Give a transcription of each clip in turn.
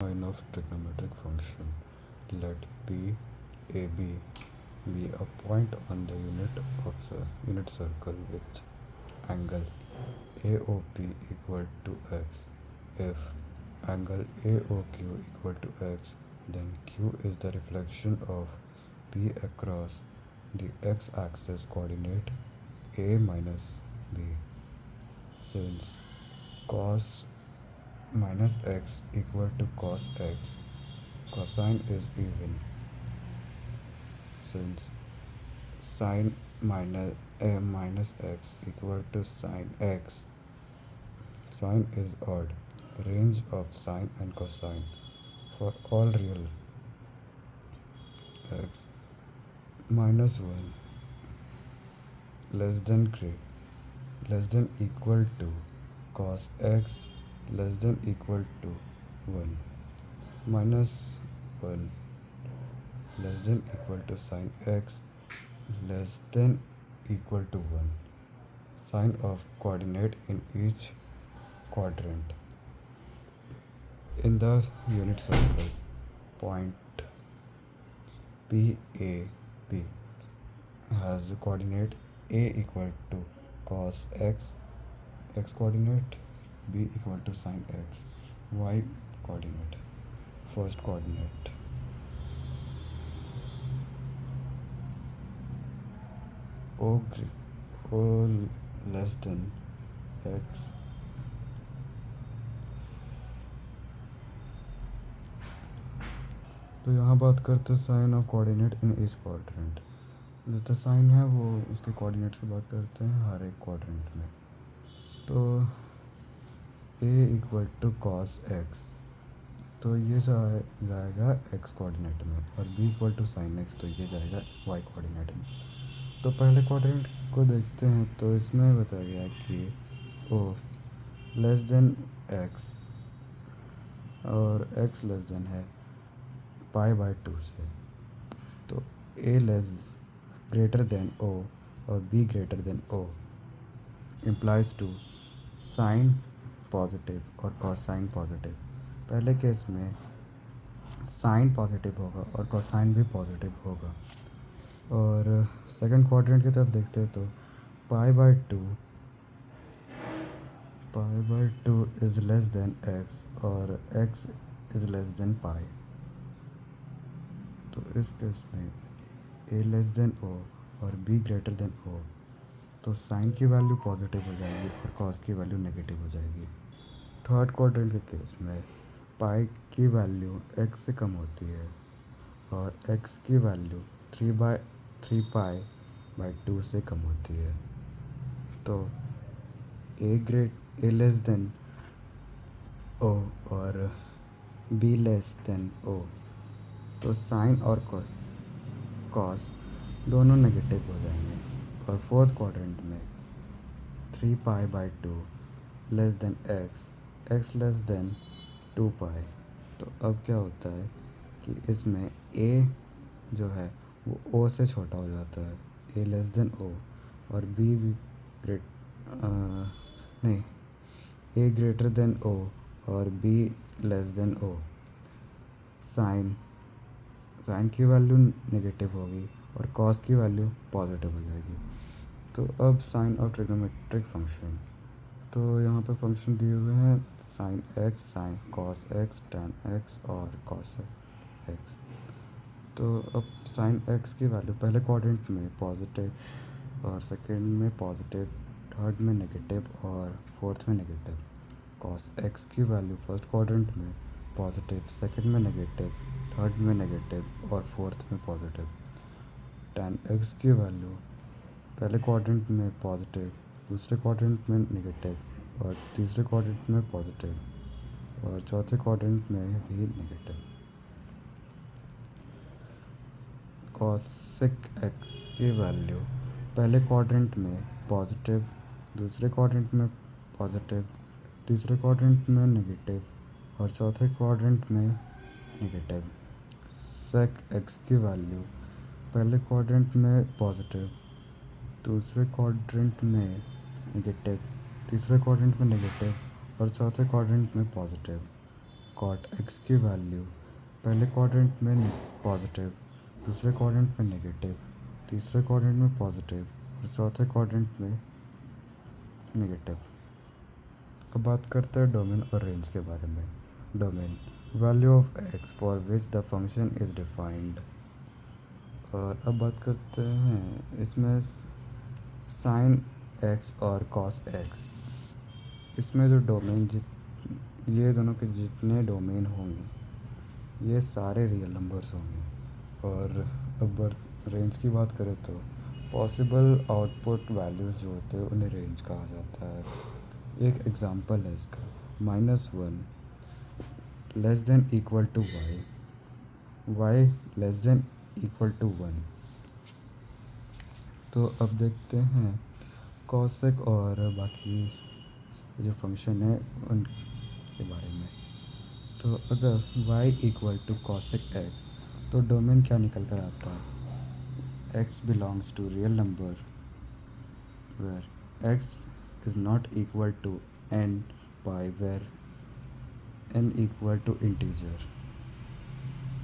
Line of trigonometric function. Let P A B be a point on the unit circle with angle AOP equal to x. If angle AOQ equal to x, then Q is the reflection of P across the x-axis coordinate A minus B. Since cos minus x equal to cos x, cosine is even. Since sine minus x equal to sine x, sine is odd. Range of sine and cosine for all real x minus 1 less than equal to cos x less than equal to 1 minus 1 less than equal to sine x less than equal to 1. Sign of coordinate in each quadrant. In the unit circle, point PAP has the coordinate A equal to cos x, x coordinate, B equal to sine x, y coordinate, first coordinate. O less than x तो यहाँ बात करते हैं sine of coordinate in each quadrant. जितना sine है वो उसके coordinate से बात करते हैं हर एक क्वाड्रेंट में. तो a equal to cos X, तो ये जाएगा x कोऑर्डिनेट में, और b equal to sine X, तो ये जाएगा y कोऑर्डिनेट में. तो पहले क्वाड्रेंट को देखते हैं. तो इसमें बताया गया कि o लेस देन x और x लेस देन है पाई बाय 2 से. तो a less greater than o और b greater than o implies to sine positive और कॉसाइन पॉजिटिव. पहले केस में साइन पॉजिटिव होगा और कॉसाइन भी पॉजिटिव होगा. और सेकंड क्वाड्रेंट की तरफ देखते हैं तो पाई by 2 is less than x और x is less than pi. तो इस केस में a लेस देन o और b ग्रेटर देन o, तो साइन की वैल्यू पॉजिटिव हो जाएगी और कॉस की वैल्यू नेगेटिव हो जाएगी. थर्ड क्वाड्रेंट के केस में पाई की वैल्यू x से कम होती है और x की वैल्यू 3 पाई बाय 2 से कम होती है. तो a लेस देन o और b लेस देन o, तो साइन और कॉस दोनों नेगेटिव हो जाएंगे. और फोर्थ क्वाड्रेंट में 3 पाई by 2 less than x less than 2 पाई. तो अब क्या होता है कि इसमें a जो है वो o से छोटा हो जाता है, a लेस देन o, और b भी a ग्रेटर देन o और b less than o. Sine की वैल्यू नेगेटिव होगी और कॉस की वैल्यू पॉजिटिव हो जाएगी. तो अब साइन ऑफ ट्रिग्नोमेट्रिक फंक्शन. तो यहाँ पे फंक्शन दिए हुए हैं sine x, sine cos x, tan x और कॉस एक्स. तो अब साइन एक्स की वैल्यू पहले क्वाड्रेंट में पॉजिटिव और सेकंड में पॉजिटिव, थर्ड में नेगेटिव और फोर्थ में नेगेटिव. कॉस एक्स की वैल्यू फर्स्ट क्वाड्रेंट में पॉजिटिव, सेकंड में नेगेटिव, थर्ड में नेगेटिव और फोर्थ में पॉजिटिव. टैन एक्स की वैल्यू पहले क्वाड्रेंट में पॉजिटिव, दूसरे क्वाड्रेंट में नेगेटिव और तीसरे क्वाड्रेंट में पॉजिटिव और चौथे क्वाड्रेंट में भी नेगेटिव. कॉसेक एक्स की वैल्यू पहले क्वाड्रेंट में पॉजिटिव, दूसरे क्वाड्रेंट में पॉजिटिव, तीसरे क्वाड्रेंट में नेगेटिव और चौथे क्वाड्रेंट में नेगेटिव. सेक एक्स की वैल्यू पहले क्वाड्रेंट में पॉजिटिव, दूसरे क्वाड्रेंट में नेगेटिव, तीसरे क्वाड्रेंट में नेगेटिव और चौथे क्वाड्रेंट में पॉजिटिव. कॉट एक्स की वैल्यू पहले क्वाड्रेंट में पॉजिटिव, दूसरे क्वाड्रेंट में नेगेटिव, तीसरे क्वाड्रेंट में पॉजिटिव और चौथे क्वाड्रेंट में नेगेटिव। अब बात करते हैं डोमेन और रेंज के बारे में। Domain value of x for which the function is defined. और अब बात करते हैं इसमें साइन एक्स और कॉस एक्स। इसमें जो डोमेन ये दोनों के जितने डोमेन होंगे ये सारे रियल नंबर्स होंगे। और अब रेंज की बात करें तो पॉसिबल आउटपुट वैल्यूज़ जो होते हैं उन्हें रेंज कहा जाता है। एक एग्ज़ाम्पल है इसका -1 less than equal to y less than equal to 1। तो अब देखते हैं कॉसेक और बाकी जो फंक्शन है उनके बारे में। तो अगर y equal to cosec X तो डोमेन क्या निकल कर आता है, x belongs to real number where x is not equal to n pi where n equal to integer,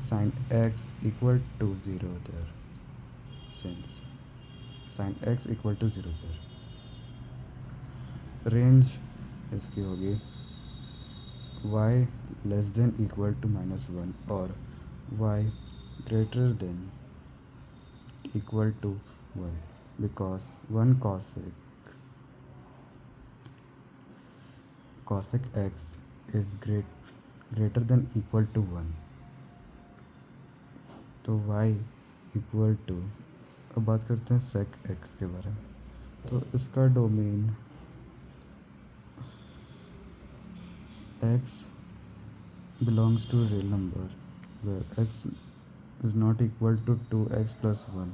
sin x equal to 0 there since sin x equal to 0 there. Range इसकी होगी y less than equal to -1 और y greater than equal to 1 because 1 cosec x is greater than equal to 1। तो y equal to, अब बात करते हैं sec x के बारे में। तो इसका domain x belongs to a real number where x is not equal to 2x plus 1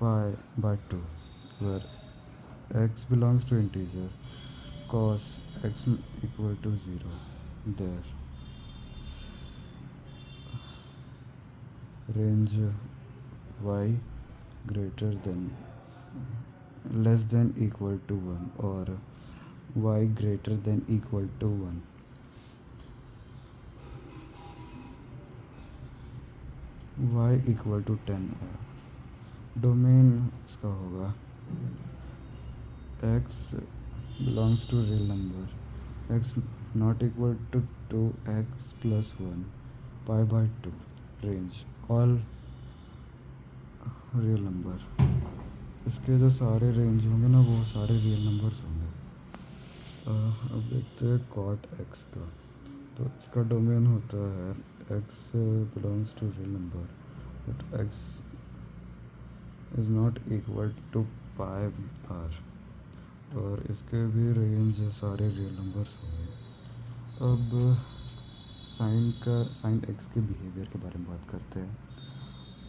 pi by 2, where x belongs to integer cos x equal to 0 there। range y greater than less than equal to 1 or y greater than equal to 1। y equal to 10 है। Domain इसका होगा x belongs to real number x not equal to 2x plus 1 pi by 2। Range all real number. इसके जो सारे range होंगे ना वो सारे रियल नंबर्स होंगे। अब देखते हैं कॉट x का। तो इसका डोमेन होता है x belongs to real number but x is not equal to pi r और इसके भी रेंज सारे रियल नंबर्स होंगे। अब साइन x के बिहेवियर के बारे में बात करते हैं।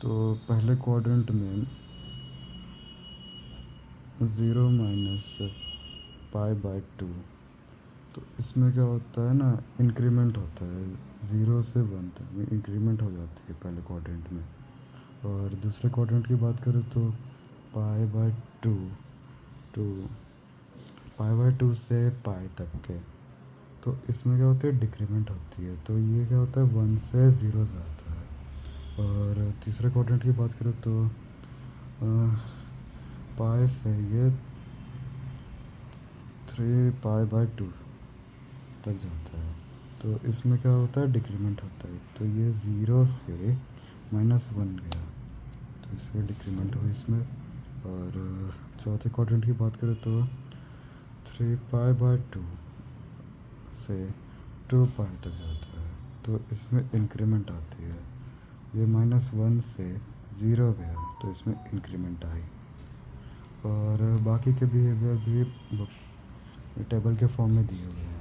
तो पहले क्वाड्रेंट में 0 माइनस पाई बाय 2। तो इसमें क्या होता है ना, इंक्रीमेंट होता है 0 से 1 तक में इंक्रीमेंट हो जाती है पहले क्वाड्रेंट में। और दूसरे क्वाड्रेंट की बात करें तो पाई बाय 2 से पाई तक के। तो इसमें क्या होता है, डिक्रीमेंट होती है। तो ये क्या होता है 1 से 0 जाता है। और तीसरे क्वाड्रेंट की बात करें तो पाई से ये 3 पाई बाय 2 तक जाता है। तो इसमें क्या होता है, डिक्रीमेंट होता है। तो ये 0 से -1 गया तो इसमें डिक्रीमेंट हुई इसमें। और चौथे क्वाड्रेंट की बात करें तो 3 पाई बाय 2 से 2 पाई तक जाता है। तो इसमें इंक्रीमेंट आती है। ये -1 से 0 गया तो इसमें इंक्रीमेंट आई। और बाकी के बिहेवियर भी टेबल के फॉर्म में दिए हुए हैं।